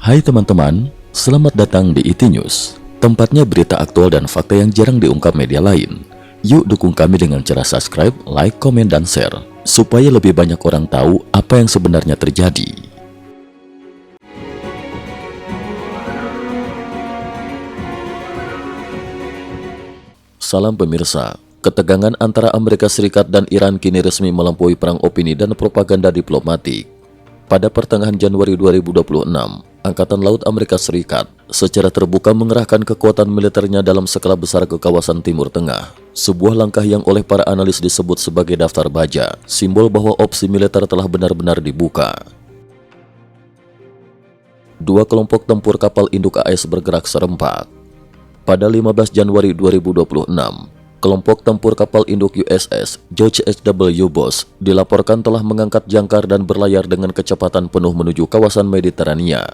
Hai teman-teman, selamat datang di IT News, tempatnya berita aktual dan fakta yang jarang diungkap media lain. Yuk dukung kami dengan cara subscribe, like, komen, dan share, supaya lebih banyak orang tahu apa yang sebenarnya terjadi. Salam pemirsa, ketegangan antara Amerika Serikat dan Iran kini resmi melampaui perang opini dan propaganda diplomatik. Pada pertengahan Januari 2026, Angkatan Laut Amerika Serikat secara terbuka mengerahkan kekuatan militernya dalam skala besar ke kawasan Timur Tengah. Sebuah langkah yang oleh para analis disebut sebagai daftar baja, simbol bahwa opsi militer telah benar-benar dibuka. Dua kelompok tempur kapal induk AS bergerak serempak. Pada 15 Januari 2026, kelompok tempur kapal induk USS George H.W. Bush dilaporkan telah mengangkat jangkar dan berlayar dengan kecepatan penuh menuju kawasan Mediterania.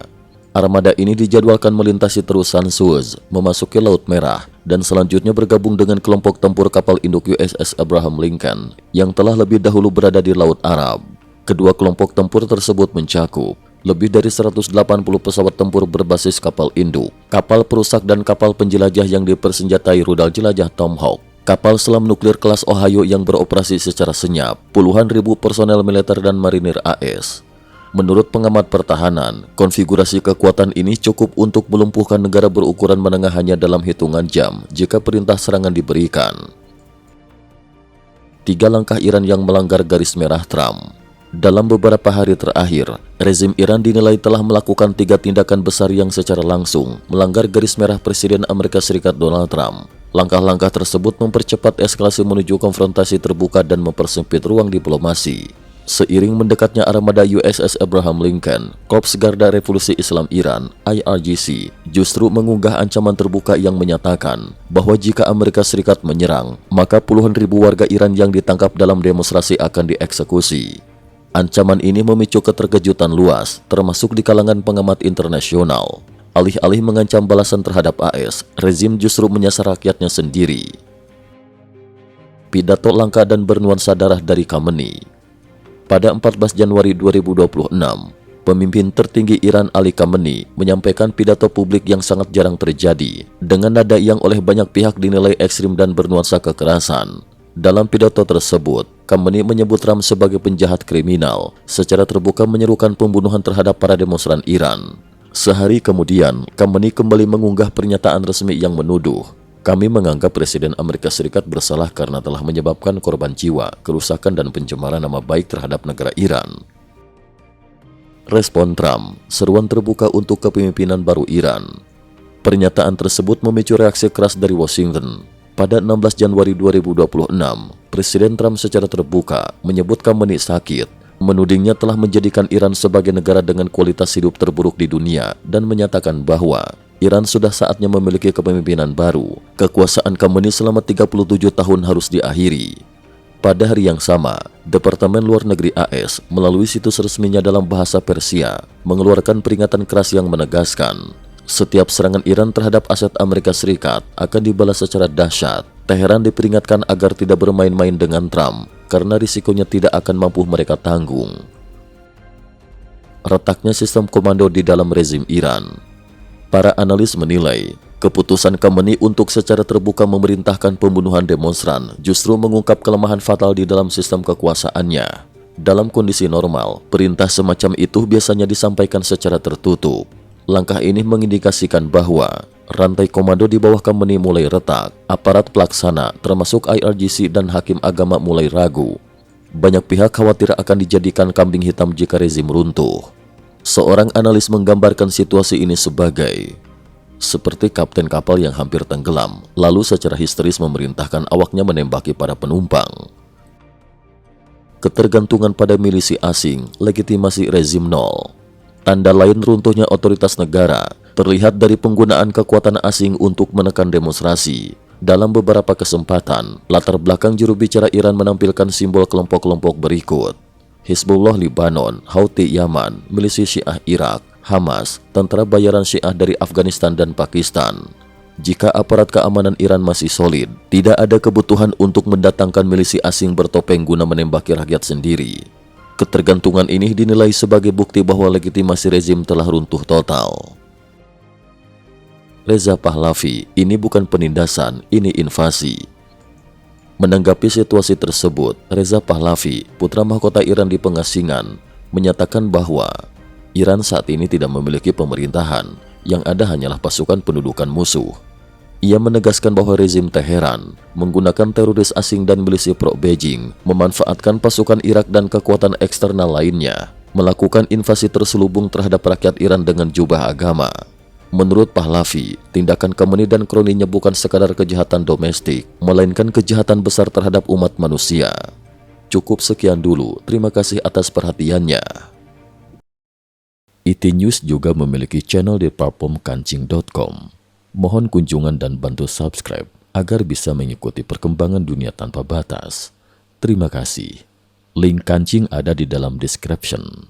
Armada ini dijadwalkan melintasi terusan Suez, memasuki Laut Merah, dan selanjutnya bergabung dengan kelompok tempur kapal induk USS Abraham Lincoln yang telah lebih dahulu berada di Laut Arab. Kedua kelompok tempur tersebut mencakup lebih dari 180 pesawat tempur berbasis kapal induk, kapal perusak dan kapal penjelajah yang dipersenjatai rudal jelajah Tomahawk, kapal selam nuklir kelas Ohio yang beroperasi secara senyap, puluhan ribu personel militer dan marinir AS. Menurut pengamat pertahanan, konfigurasi kekuatan ini cukup untuk melumpuhkan negara berukuran menengah hanya dalam hitungan jam jika perintah serangan diberikan. 3 langkah Iran yang melanggar garis merah Trump. Dalam beberapa hari terakhir, rezim Iran dinilai telah melakukan 3 tindakan besar yang secara langsung melanggar garis merah Presiden Amerika Serikat Donald Trump. Langkah-langkah tersebut mempercepat eskalasi menuju konfrontasi terbuka dan mempersempit ruang diplomasi. Seiring mendekatnya armada USS Abraham Lincoln, Korps Garda Revolusi Islam Iran (IRGC) justru mengunggah ancaman terbuka yang menyatakan bahwa jika Amerika Serikat menyerang, maka puluhan ribu warga Iran yang ditangkap dalam demonstrasi akan dieksekusi. Ancaman ini memicu keterkejutan luas, termasuk di kalangan pengamat internasional. Alih-alih mengancam balasan terhadap AS, rezim justru menyasar rakyatnya sendiri. Pidato langka dan bernuansa darah dari Khamenei. Pada 14 Januari 2026, pemimpin tertinggi Iran Ali Khamenei menyampaikan pidato publik yang sangat jarang terjadi, dengan nada yang oleh banyak pihak dinilai ekstrim dan bernuansa kekerasan. Dalam pidato tersebut, Khamenei menyebut Trump sebagai penjahat kriminal, secara terbuka menyerukan pembunuhan terhadap para demonstran Iran. Sehari kemudian, Khamenei kembali mengunggah pernyataan resmi yang menuduh, "Kami menganggap Presiden Amerika Serikat bersalah karena telah menyebabkan korban jiwa, kerusakan dan pencemaran nama baik terhadap negara Iran." Respon Trump, seruan terbuka untuk kepemimpinan baru Iran. Pernyataan tersebut memicu reaksi keras dari Washington. Pada 16 Januari 2026, Presiden Trump secara terbuka menyebut Khamenei sakit, menudingnya telah menjadikan Iran sebagai negara dengan kualitas hidup terburuk di dunia dan menyatakan bahwa Iran sudah saatnya memiliki kepemimpinan baru. Kekuasaan Khamenei selama 37 tahun harus diakhiri. Pada hari yang sama, Departemen Luar Negeri AS melalui situs resminya dalam bahasa Persia mengeluarkan peringatan keras yang menegaskan setiap serangan Iran terhadap aset Amerika Serikat akan dibalas secara dahsyat. Teheran diperingatkan agar tidak bermain-main dengan Trump karena risikonya tidak akan mampu mereka tanggung. Retaknya sistem komando di dalam rezim Iran. Para analis menilai, keputusan Khamenei untuk secara terbuka memerintahkan pembunuhan demonstran justru mengungkap kelemahan fatal di dalam sistem kekuasaannya. Dalam kondisi normal, perintah semacam itu biasanya disampaikan secara tertutup. Langkah ini mengindikasikan bahwa rantai komando di bawah Khamenei mulai retak, aparat pelaksana termasuk IRGC dan hakim agama mulai ragu. Banyak pihak khawatir akan dijadikan kambing hitam jika rezim runtuh. Seorang analis menggambarkan situasi ini sebagai seperti kapten kapal yang hampir tenggelam, lalu secara histeris memerintahkan awaknya menembaki para penumpang. Ketergantungan pada milisi asing, legitimasi rezim nol. Tanda lain runtuhnya otoritas negara terlihat dari penggunaan kekuatan asing untuk menekan demonstrasi. Dalam beberapa kesempatan, latar belakang juru bicara Iran menampilkan simbol kelompok-kelompok berikut: Hizbullah Lebanon, Houthi Yaman, milisi Syiah Irak, Hamas, tentara bayaran Syiah dari Afghanistan dan Pakistan. Jika aparat keamanan Iran masih solid, tidak ada kebutuhan untuk mendatangkan milisi asing bertopeng guna menembaki rakyat sendiri. Ketergantungan ini dinilai sebagai bukti bahwa legitimasi rezim telah runtuh total. Reza Pahlavi, ini bukan penindasan, ini invasi. Menanggapi situasi tersebut, Reza Pahlavi, putra mahkota Iran di pengasingan, menyatakan bahwa Iran saat ini tidak memiliki pemerintahan, yang ada hanyalah pasukan pendudukan musuh. Ia menegaskan bahwa rezim Teheran menggunakan teroris asing dan milisi pro-Beijing memanfaatkan pasukan Irak dan kekuatan eksternal lainnya, melakukan invasi terselubung terhadap rakyat Iran dengan jubah agama. Menurut Pahlavi, tindakan Khamenei dan kroninya bukan sekadar kejahatan domestik, melainkan kejahatan besar terhadap umat manusia. Cukup sekian dulu, terima kasih atas perhatiannya. IT News juga memiliki channel di platform kancing.com. Mohon kunjungan dan bantu subscribe agar bisa mengikuti perkembangan dunia tanpa batas. Terima kasih. Link kancing ada di dalam description.